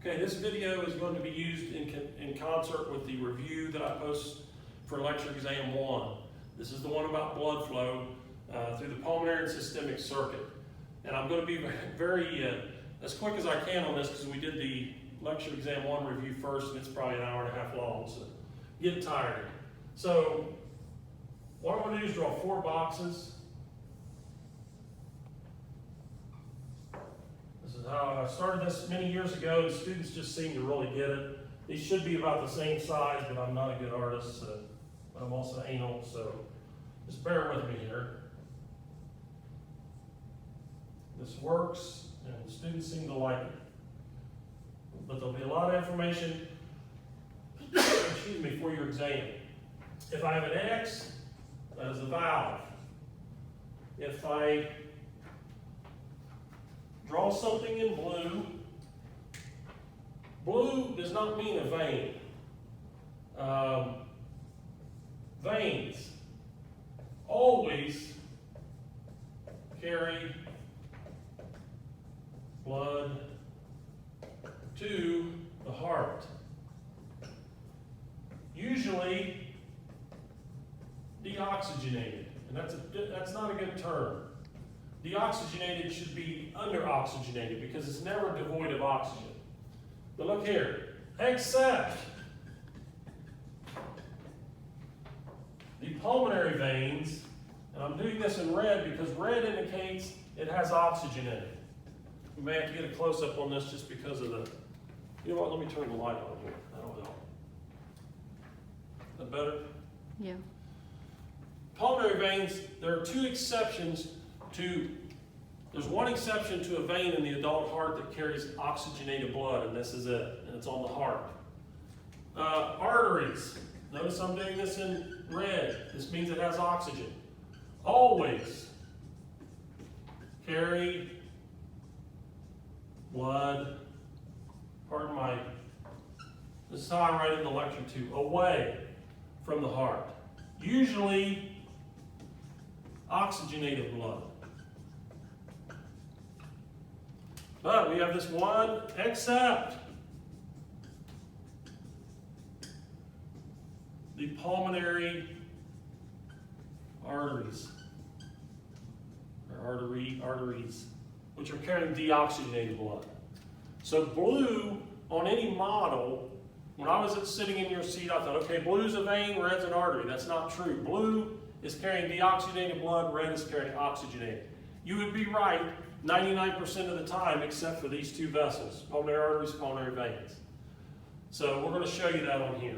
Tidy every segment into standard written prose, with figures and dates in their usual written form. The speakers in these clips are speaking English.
Okay, this video is going to be used in concert with the review that I post for lecture exam 1. This is the one about blood flow through the pulmonary and systemic circuit. And I'm going to be very as quick as I can on this because we did the lecture exam 1 review first and it's probably an hour and a half long, so getting tired. So what I'm going to do is draw 4 boxes. This is how I started this many years ago, and students just seem to really get it. These should be about the same size, but I'm not a good artist, but I'm also anal, so just bear with me here. This works, and students seem to like it. But there'll be a lot of information, excuse me, for your exam. If I have an X, that is a valve. If I draw something in blue, blue does not mean a vein. Veins always carry blood to the heart. Usually deoxygenated, and that's not a good term. Deoxygenated should be under-oxygenated because it's never devoid of oxygen. But look here, except the pulmonary veins, and I'm doing this in red because red indicates it has oxygen in it. We may have to get a close-up on this just because of the, you know what, let me turn the light on here. That'll help. Is that better? Yeah. Pulmonary veins, there are 2 exceptions to, there's one exception to a vein in the adult heart that carries oxygenated blood, and this is it, and it's on the heart. Arteries, notice I'm doing this in red. This means it has oxygen. Always carry blood, pardon my, this is how I write in the lecture too, away from the heart. Usually oxygenated blood. But we have this one except. The pulmonary arteries, or arteries, which are carrying deoxygenated blood. So blue on any model, when I was sitting in your seat, I thought, okay, blue's a vein, red's an artery. That's not true. Blue is carrying deoxygenated blood, red is carrying oxygenated. You would be right 99% of the time except for these 2 vessels, pulmonary arteries, pulmonary veins. So we're going to show you that on here.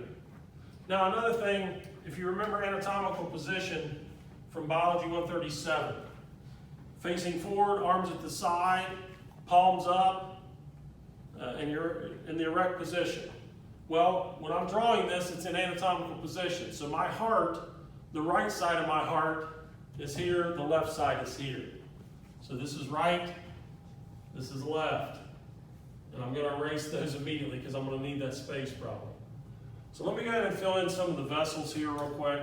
Now another thing, if you remember anatomical position from Biology 137, facing forward, arms at the side, palms up, and you're in the erect position. Well, when I'm drawing this, it's in anatomical position. So my heart, the right side of my heart is here, the left side is here. So this is right, this is left. And I'm going to erase those immediately because I'm going to need that space probably. So let me go ahead and fill in some of the vessels here real quick.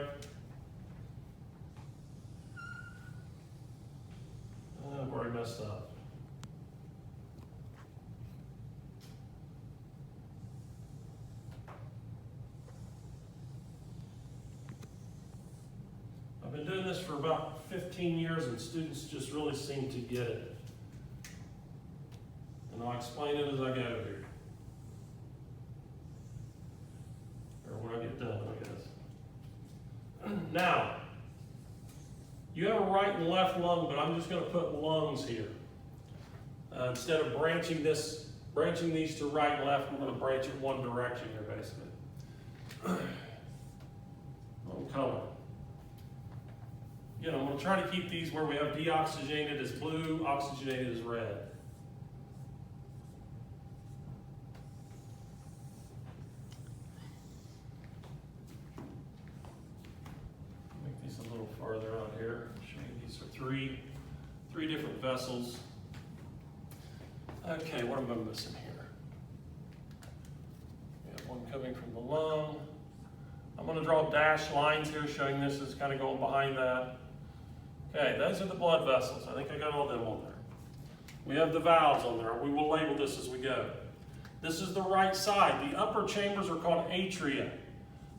I've already messed up. I've been doing this for about 15 years and students just really seem to get it. And I'll explain it as I go here. Or when I get done, I guess. Now, you have a right and left lung, but I'm just going to put lungs here. Instead of branching these to right and left, we're going to branch it one direction here, basically. One color. Again, I'm going to try to keep these where we have deoxygenated as blue, oxygenated as red. Make these a little farther out here. Show you these are three different vessels. Okay, what am I missing here? We have one coming from the lung. I'm going to draw dashed lines here showing this is kind of going behind that. Okay, those are the blood vessels. I think I got all them on there. We have the valves on there. We will label this as we go. This is the right side. The upper chambers are called atria.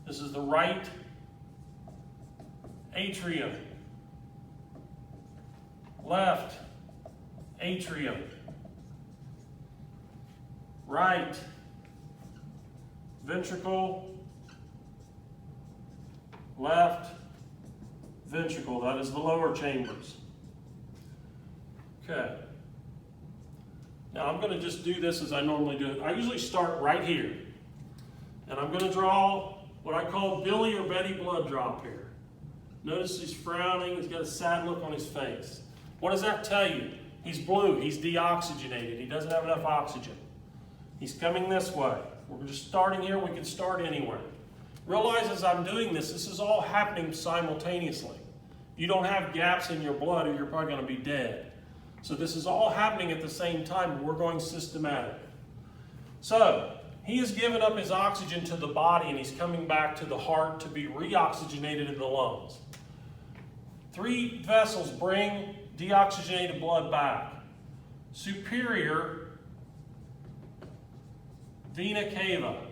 This is the right atrium. Left atrium. Right ventricle. Left ventricle. That is the lower chambers. Okay. Now I'm going to just do this as I normally do it. I usually start right here. And I'm going to draw what I call Billy or Betty blood drop here. Notice he's frowning. He's got a sad look on his face. What does that tell you? He's blue. He's deoxygenated. He doesn't have enough oxygen. He's coming this way. We're just starting here. We can start anywhere. Realize as I'm doing this, this is all happening simultaneously. You don't have gaps in your blood or you're probably going to be dead. So this is all happening at the same time. We're going systematic. So he has given up his oxygen to the body and he's coming back to the heart to be reoxygenated in the lungs. 3 vessels bring deoxygenated blood back. Superior vena cava.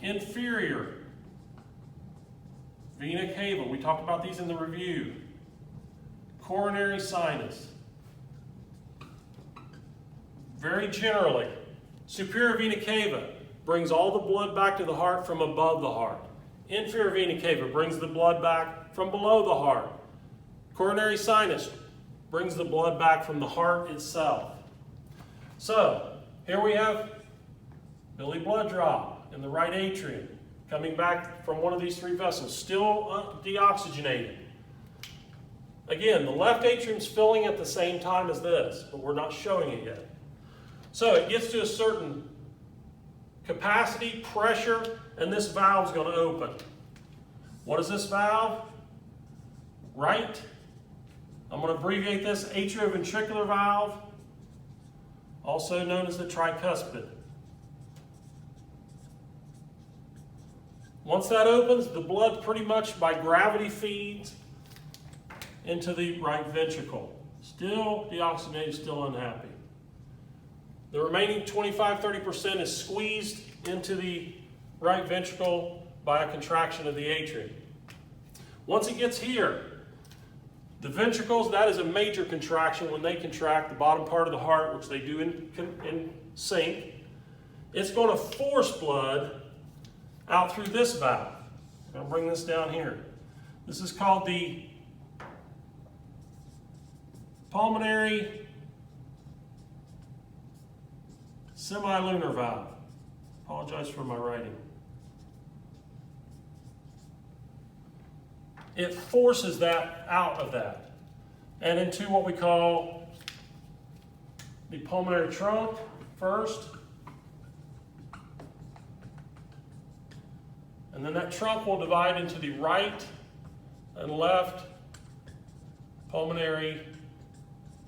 Inferior vena cava. We talked about these in the review. Coronary sinus. Very generally, superior vena cava brings all the blood back to the heart from above the heart. Inferior vena cava brings the blood back from below the heart. Coronary sinus brings the blood back from the heart itself. So, here we have Billy blood drop in the right atrium, coming back from one of these 3 vessels, still deoxygenated. Again, the left atrium is filling at the same time as this, but we're not showing it yet. So it gets to a certain capacity, pressure, and this valve is going to open. What is this valve? Right. I'm going to abbreviate this atrioventricular valve, also known as the tricuspid. Once that opens, the blood pretty much by gravity feeds into the right ventricle. Still deoxygenated, still unhappy. The remaining 25-30% is squeezed into the right ventricle by a contraction of the atrium. Once it gets here, the ventricles, that is a major contraction. When they contract, the bottom part of the heart, which they do in sync, it's going to force blood out through this valve. I'm going to bring this down here. This is called the pulmonary semilunar valve. Apologize for my writing. It forces that out of that and into what we call the pulmonary trunk first. And then that trunk will divide into the right and left pulmonary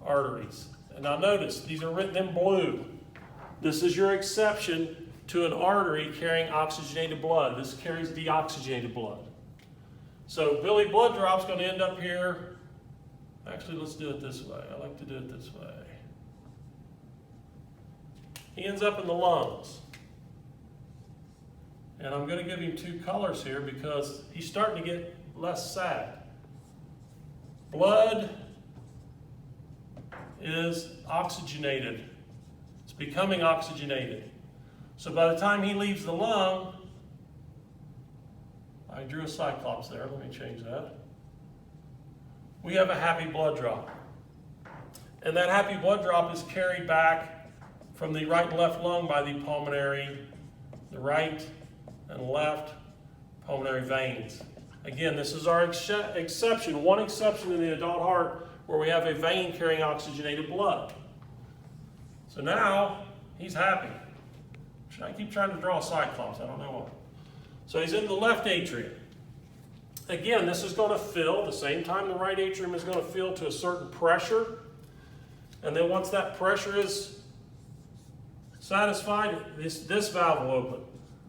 arteries. And now notice, these are written in blue. This is your exception to an artery carrying oxygenated blood. This carries deoxygenated blood. So Billy blood drop's going to end up here. Actually, let's do it this way. I like to do it this way. He ends up in the lungs. And I'm going to give him 2 colors here because he's starting to get less sad. Blood is oxygenated. It's becoming oxygenated. So by the time he leaves the lung, I drew a cyclops there. Let me change that. We have a happy blood drop. And that happy blood drop is carried back from the right and left lung by the pulmonary, the right and left pulmonary veins. Again, this is our exception, one exception in the adult heart where we have a vein carrying oxygenated blood. So now he's happy. Should I keep trying to draw a cyclops? I don't know why. So he's in the left atrium. Again, this is going to fill, the same time the right atrium is going to fill to a certain pressure. And then once that pressure is satisfied, this valve will open.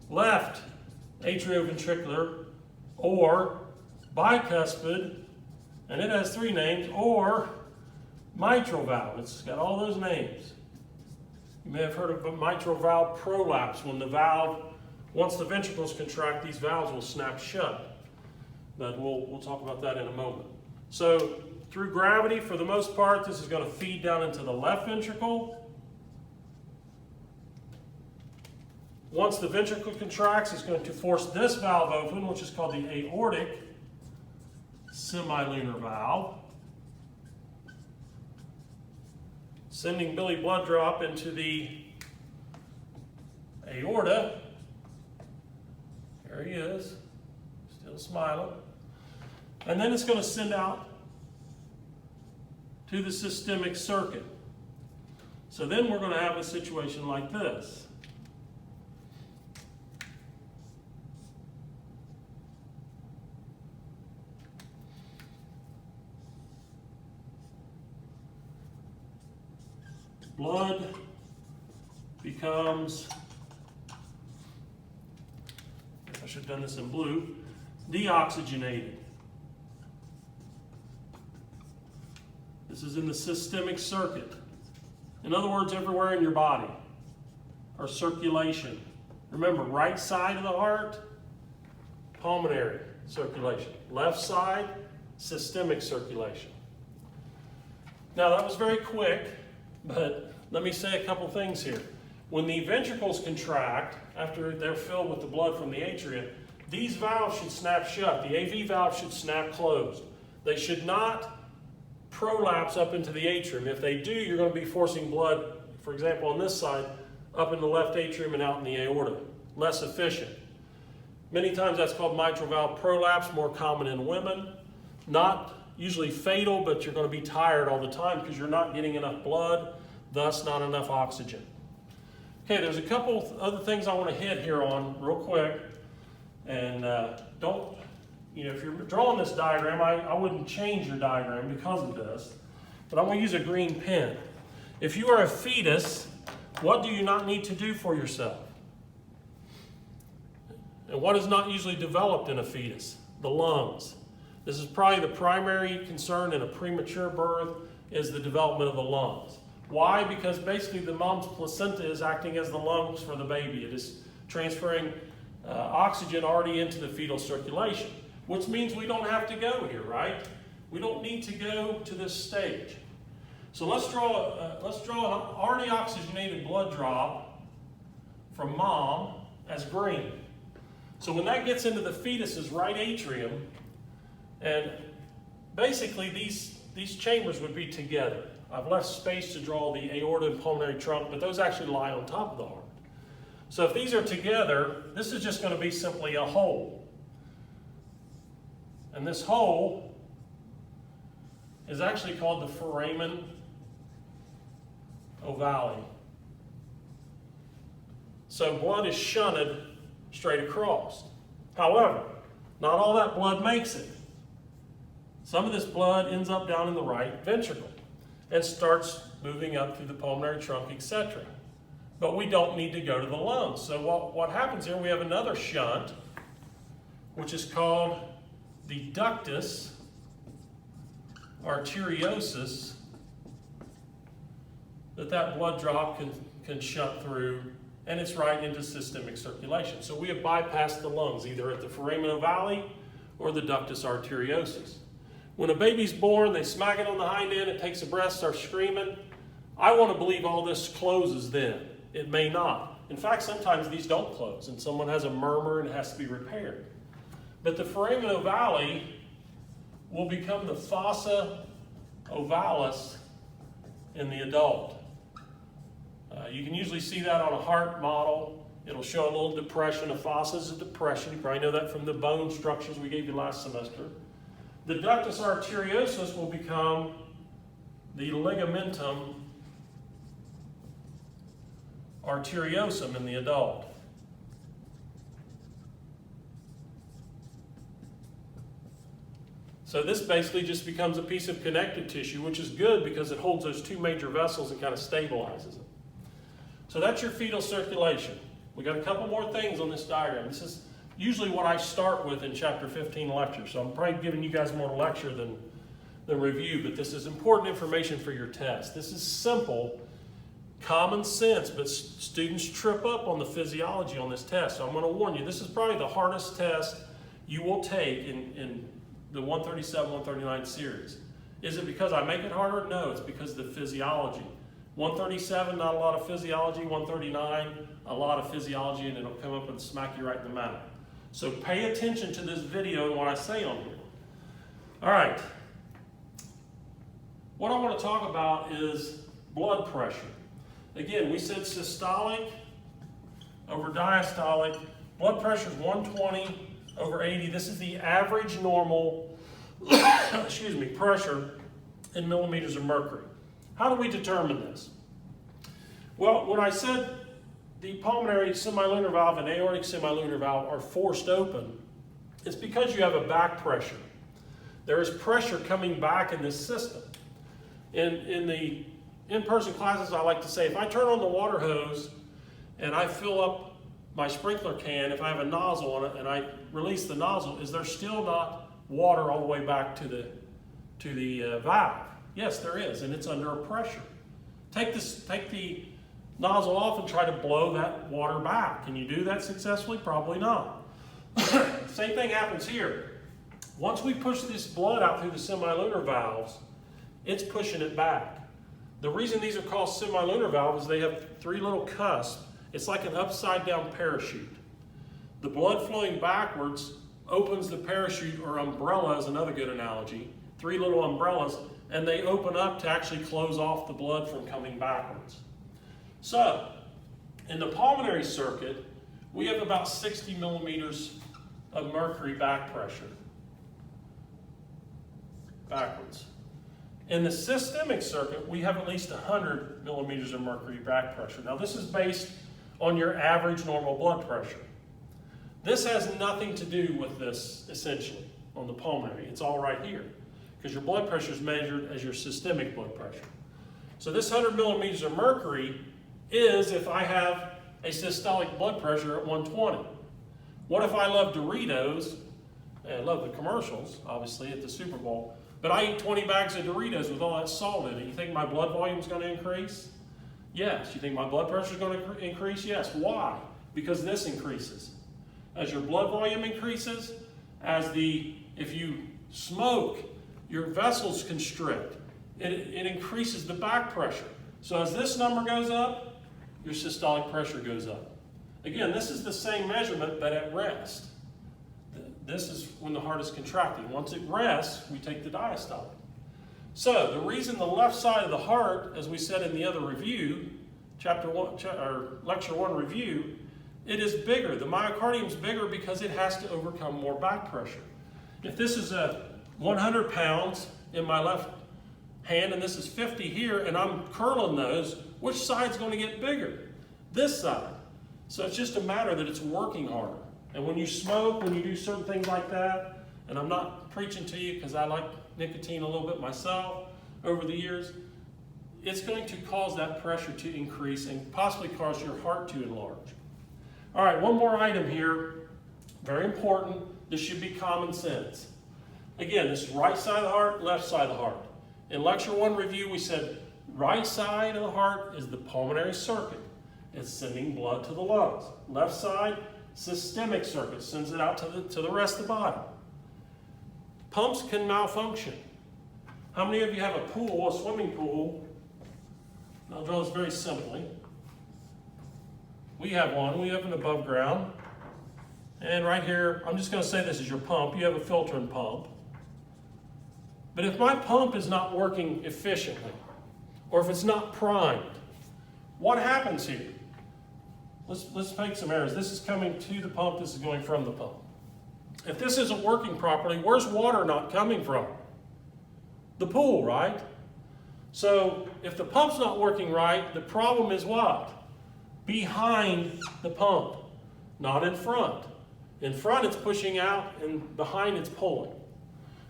Left atrioventricular or bicuspid, and it has 3 names, or mitral valve. It's got all those names. You may have heard of a mitral valve prolapse. When the valve, once the ventricles contract, these valves will snap shut. But we'll talk about that in a moment. So through gravity, for the most part, this is going to feed down into the left ventricle. Once the ventricle contracts, it's going to force this valve open, which is called the aortic semilunar valve, sending Billy blood drop into the aorta. There he is, still smiling. And then it's going to send out to the systemic circuit. So then we're going to have a situation like this. Blood becomes, I should have done this in blue, deoxygenated. This is in the systemic circuit. In other words, everywhere in your body, or circulation. Remember, right side of the heart, pulmonary circulation. Left side, systemic circulation. Now that was very quick, but let me say a couple things here. When the ventricles contract, after they're filled with the blood from the atria, these valves should snap shut. The AV valve should snap closed. They should not prolapse up into the atrium. If they do, you're going to be forcing blood, for example, on this side, up in the left atrium and out in the aorta. Less efficient. Many times that's called mitral valve prolapse, more common in women. Not usually fatal, but you're going to be tired all the time because you're not getting enough blood, thus not enough oxygen. Okay, there's a couple other things I want to hit here on real quick. And if you're drawing this diagram, I wouldn't change your diagram because of this, but I'm going to use a green pen. If you are a fetus, what do you not need to do for yourself? And what is not usually developed in a fetus? The lungs. This is probably the primary concern in a premature birth, is the development of the lungs. Why? Because basically the mom's placenta is acting as the lungs for the baby. It is transferring oxygen already into the fetal circulation, which means we don't have to go here, right? We don't need to go to this stage. So let's draw an already oxygenated blood drop from mom as green. So when that gets into the fetus's right atrium, and basically these chambers would be together. I've left space to draw the aorta and pulmonary trunk, but those actually lie on top of the heart. So if these are together, this is just going to be simply a hole. And this hole is actually called the foramen ovale. So blood is shunted straight across. However, not all that blood makes it. Some of this blood ends up down in the right ventricle and starts moving up through the pulmonary trunk, etc. But we don't need to go to the lungs. So what happens here, we have another shunt, which is called the ductus arteriosus, that blood drop can shunt through, and it's right into systemic circulation. So we have bypassed the lungs, either at the foramen ovale or the ductus arteriosus. When a baby's born, they smack it on the hind end, it takes a breath, starts screaming. I want to believe all this closes then. It may not. In fact, sometimes these don't close, and someone has a murmur and it has to be repaired. But the foramen ovale will become the fossa ovalis in the adult. You can usually see that on a heart model. It'll show a little depression. A fossa is a depression. You probably know that from the bone structures we gave you last semester. The ductus arteriosus will become the ligamentum arteriosum in the adult. So this basically just becomes a piece of connective tissue, which is good because it holds those two major vessels and kind of stabilizes it. So that's your fetal circulation. We got a couple more things on this diagram. This is usually what I start with in chapter 15 lecture, so I'm probably giving you guys more lecture than review, but this is important information for your test. This is simple, Common sense, but students trip up on the physiology on this test. So I'm going to warn you, this is probably the hardest test you will take in the 137, 139 series. Is it because I make it harder? No, it's because of the physiology. 137, not a lot of physiology. 139, a lot of physiology, and it'll come up and smack you right in the mouth. So pay attention to this video and what I say on here. All right. What I want to talk about is blood pressure. Again, we said systolic over diastolic. Blood pressure is 120 over 80. This is the average normal pressure in millimeters of mercury. How do we determine this? Well, when I said the pulmonary semilunar valve and aortic semilunar valve are forced open, it's because you have a back pressure. There is pressure coming back in this system. In the in-person classes, I like to say, if I turn on the water hose and I fill up my sprinkler can, if I have a nozzle on it and I release the nozzle, is there still not water all the way back to the valve? Yes, there is, and it's under a pressure. Take the nozzle off and try to blow that water back. Can you do that successfully? Probably not. Same thing happens here. Once we push this blood out through the semilunar valves, it's pushing it back. The reason these are called semilunar valves is they have three little cusps. It's like an upside down parachute. The blood flowing backwards opens the parachute, or umbrella is another good analogy. Three little umbrellas, and they open up to actually close off the blood from coming backwards. So, in the pulmonary circuit, we have about 60 millimeters of mercury back pressure. Backwards. In the systemic circuit, we have at least 100 millimeters of mercury back pressure. Now, this is based on your average normal blood pressure. This has nothing to do with this, essentially, on the pulmonary. It's all right here, because your blood pressure is measured as your systemic blood pressure. So this 100 millimeters of mercury is if I have a systolic blood pressure at 120. What if I love Doritos, and I love the commercials, obviously, at the Super Bowl, but I eat 20 bags of Doritos with all that salt in it? You think my blood volume is going to increase? Yes. You think my blood pressure is going to increase? Yes. Why? Because this increases. As your blood volume increases, if you smoke, your vessels constrict. It increases the back pressure. So as this number goes up, your systolic pressure goes up. Again, this is the same measurement, but at rest. This is when the heart is contracting. Once it rests, we take the diastolic. So the reason the left side of the heart, as we said in the other review, lecture 1 review, it is bigger. The myocardium is bigger because it has to overcome more back pressure. If this is 100 pounds in my left hand and this is 50 here, and I'm curling those, which side's going to get bigger? This side. So it's just a matter that it's working harder. And when you smoke, when you do certain things like that, and I'm not preaching to you because I like nicotine a little bit myself over the years, it's going to cause that pressure to increase and possibly cause your heart to enlarge. All right, one more item here, very important. This should be common sense. Again, this is right side of the heart, left side of the heart. In lecture 1 review, we said right side of the heart is the pulmonary circuit. It's sending blood to the lungs. Left side, systemic circuit, sends it out to the rest of the body. Pumps can malfunction. How many of you have a pool, a swimming pool? I'll draw this very simply. We have one. We have an above ground. And right here, I'm just going to say this is your pump. You have a filtering pump. But if my pump is not working efficiently, or if it's not primed, what happens here? Let's make some errors. This is coming to the pump. This is going from the pump. If this isn't working properly, where's water not coming from? The pool, right? So if the pump's not working right, the problem is what? Behind the pump, not in front. In front it's pushing out, and behind it's pulling.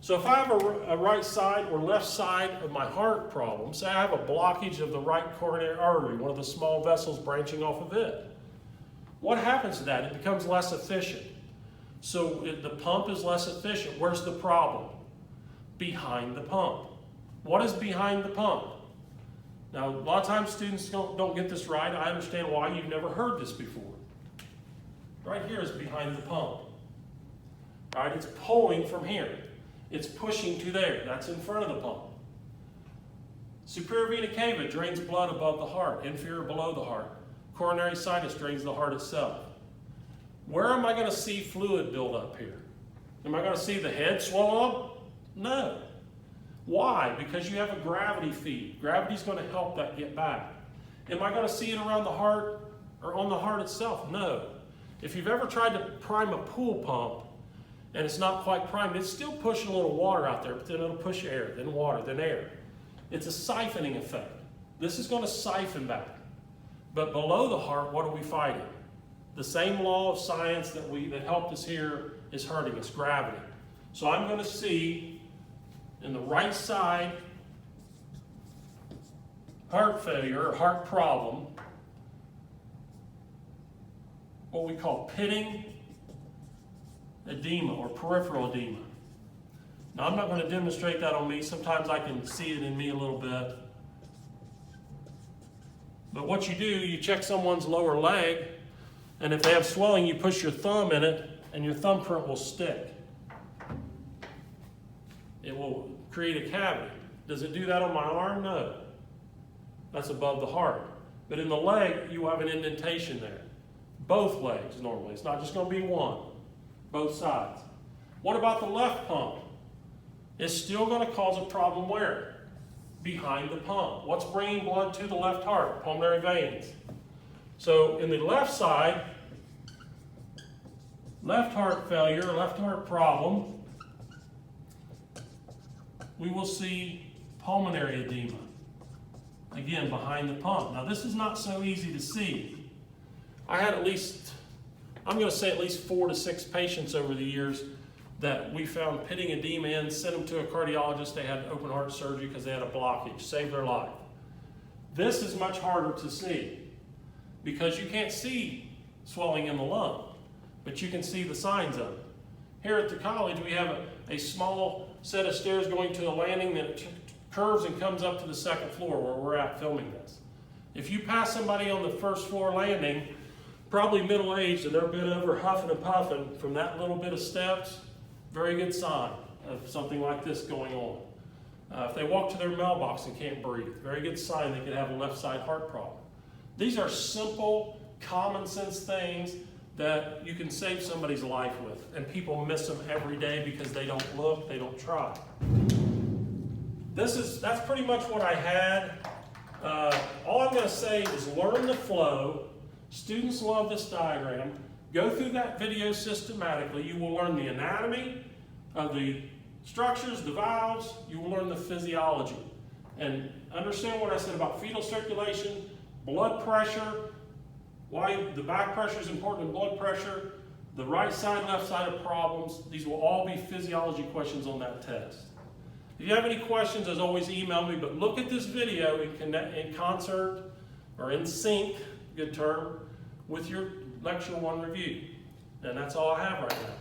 So if I have a right side or left side of my heart problem, say I have a blockage of the right coronary artery, one of the small vessels branching off of it, what happens to that? It becomes less efficient. So the pump is less efficient. Where's the problem? Behind the pump. What is behind the pump? Now, a lot of times students don't get this right. I understand why you've never heard this before. Right here is behind the pump. All right, it's pulling from here. It's pushing to there. That's in front of the pump. Superior vena cava drains blood above the heart, inferior below the heart. Coronary sinus drains the heart itself. Where am I going to see fluid build up here? Am I going to see the head swell up? No. Why? Because you have a gravity feed. Gravity's going to help that get back. Am I going to see it around the heart or on the heart itself? No. If you've ever tried to prime a pool pump and it's not quite primed, it's still pushing a little water out there, but then it'll push air, then water, then air. It's a siphoning effect. This is going to siphon back. But below the heart, what are we fighting? The same law of science that helped us here is hurting us, gravity. So I'm going to see in the right side heart failure or heart problem, what we call pitting edema or peripheral edema. Now I'm not going to demonstrate that on me. Sometimes I can see it in me a little bit. But what you do, you check someone's lower leg, and if they have swelling, you push your thumb in it, and your thumbprint will stick. It will create a cavity. Does it do that on my arm? No. That's above the heart. But in the leg, you have an indentation there. Both legs normally. It's not just going to be one. Both sides. What about the left pump? It's still going to cause a problem where? Behind the pump. What's bringing blood to the left heart? Pulmonary veins. So in the left side, left heart failure, left heart problem, we will see pulmonary edema. Again, behind the pump. Now this is not so easy to see. I had at least 4 to 6 patients over the years that we found pitting edema in, sent them to a cardiologist. They had open heart surgery because they had a blockage, saved their life. This is much harder to see because you can't see swelling in the lung, but you can see the signs of it. Here at the college, we have a small set of stairs going to a landing that curves and comes up to the second floor where we're at filming this. If you pass somebody on the first floor landing, probably middle-aged, and they're bent over huffing and puffing from that little bit of steps, very good sign of something like this going on. If they walk to their mailbox and can't breathe, very good sign they could have a left side heart problem. These are simple, common sense things that you can save somebody's life with, and people miss them every day because they don't look, they don't try. That's pretty much what I had. All I'm going to say is learn the flow. Students love this diagram. Go through that video systematically. You will learn the anatomy of the structures, the valves. You will learn the physiology. And understand what I said about fetal circulation, blood pressure, why the back pressure is important in blood pressure, the right side, left side of problems. These will all be physiology questions on that test. If you have any questions, as always, email me. But look at this video in concert or in sync, good term, with your Lecture 1 review. And that's all I have right now.